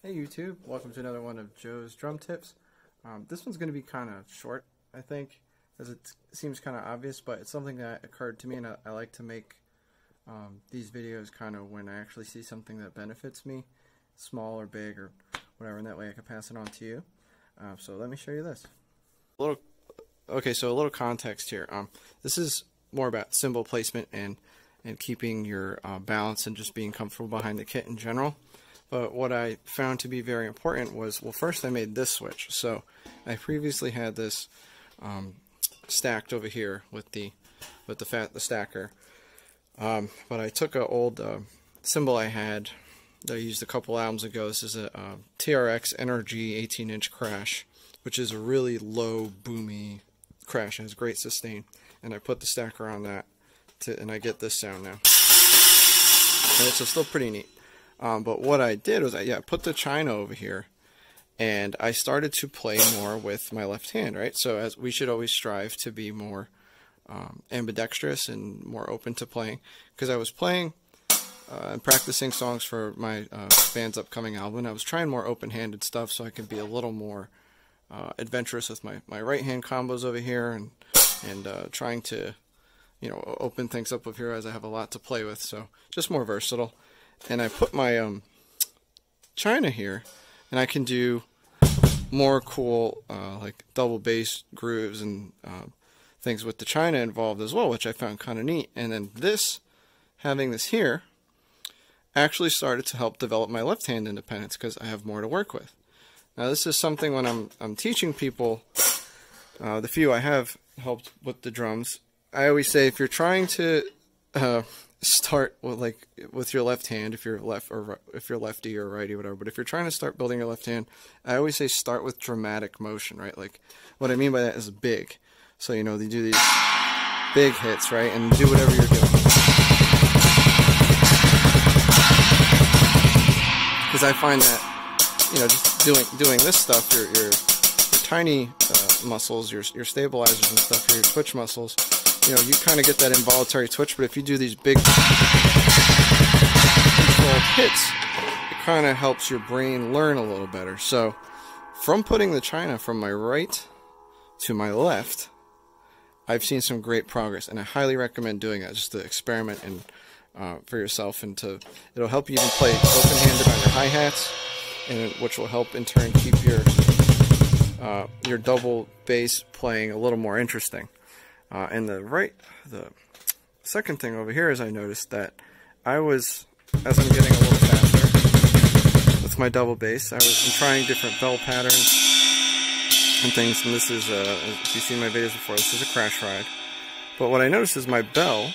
Hey YouTube, welcome to another one of Joe's drum tips. This one's going to be kind of short, I think, as it seems kind of obvious, but it's something that occurred to me, and I like to make these videos kind of when I actually see something that benefits me, small or big or whatever, and that way I can pass it on to you. So let me show you this. So a little context here. This is more about cymbal placement and keeping your balance and just being comfortable behind the kit in general. But what I found to be very important was, well, first I made this switch. So I previously had this stacked over here with the stacker. But I took an old cymbal I had that I used a couple albums ago. This is a TRX NRG 18-inch crash, which is a really low, boomy crash. It has great sustain. And I put the stacker on that, and I get this sound now. And it's still pretty neat. But what I did was I put the china over here, and I started to play more with my left hand, right? So as we should always strive to be more ambidextrous and more open to playing, because I was playing and practicing songs for my band's upcoming album. I was trying more open-handed stuff so I could be a little more adventurous with my right hand combos over here, and trying to, you know, open things up over here as I have a lot to play with. So just more versatile. And I put my china here, and I can do more cool like double bass grooves and things with the china involved as well, which I found kind of neat. And then having this here actually started to help develop my left hand independence, because I have more to work with. Now this is something when I'm teaching people, the few I have helped with the drums, I always say, if you're trying to start with your left hand, if you're lefty or righty or whatever, but if you're trying to start building your left hand, I always say start with dramatic motion, right? Like, what I mean by that is big. So, you know, they do these big hits, right? And do whatever you're doing. Because I find that, you know, just doing this stuff, your tiny muscles, your stabilizers and stuff, your twitch muscles, you know, you kind of get that involuntary twitch. But if you do these big controlled hits, it kind of helps your brain learn a little better. So from putting the china from my right to my left, I've seen some great progress, and I highly recommend doing that, just to experiment and for yourself, and it'll help you even play open-handed on your hi-hats, and which will help in turn keep your double bass playing a little more interesting. And the second thing over here is I noticed that as I'm getting a little faster with my double bass, I'm trying different bell patterns and things. And this is, if you've seen my videos before, this is a crash ride. But what I noticed is my bell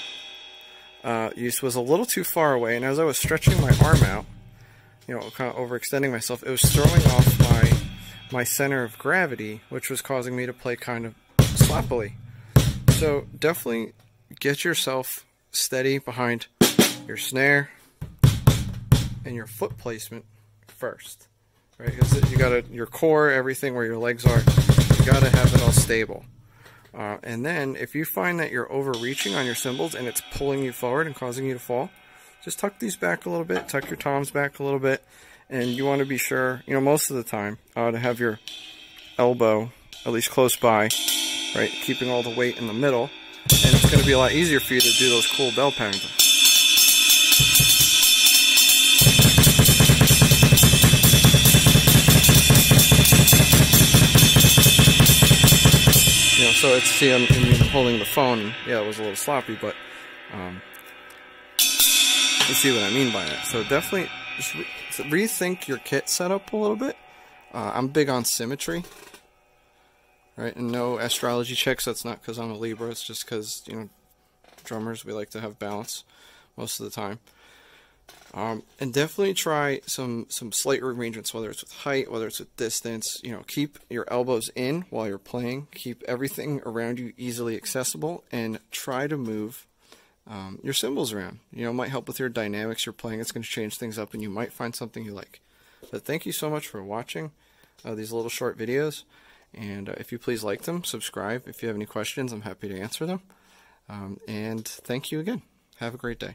use was a little too far away, and as I was stretching my arm out, you know, kind of overextending myself, it was throwing off my center of gravity, which was causing me to play kind of sloppily. So definitely get yourself steady behind your snare and your foot placement first, right? Because you gotta, your core, everything where your legs are, you gotta have it all stable. And then if you find that you're overreaching on your cymbals and it's pulling you forward and causing you to fall, just tuck these back a little bit, tuck your toms back a little bit, and you want to be sure, you know, most of the time, to have your elbow at least close by, right, keeping all the weight in the middle, and it's going to be a lot easier for you to do those cool bell patterns. You know, so it's, see, I'm holding the phone, yeah, it was a little sloppy, but you see what I mean by that. So definitely just rethink your kit setup a little bit. I'm big on symmetry. Right, and no astrology checks. That's not because I'm a Libra. It's just because, you know, drummers, we like to have balance most of the time. And definitely try some slight arrangements, whether it's with height, whether it's with distance. You know, keep your elbows in while you're playing. Keep everything around you easily accessible, and try to move your cymbals around. You know, it might help with your dynamics you're playing. It's going to change things up, and you might find something you like. But thank you so much for watching these little short videos. And if you please like them, subscribe. If you have any questions, I'm happy to answer them. And thank you again. Have a great day.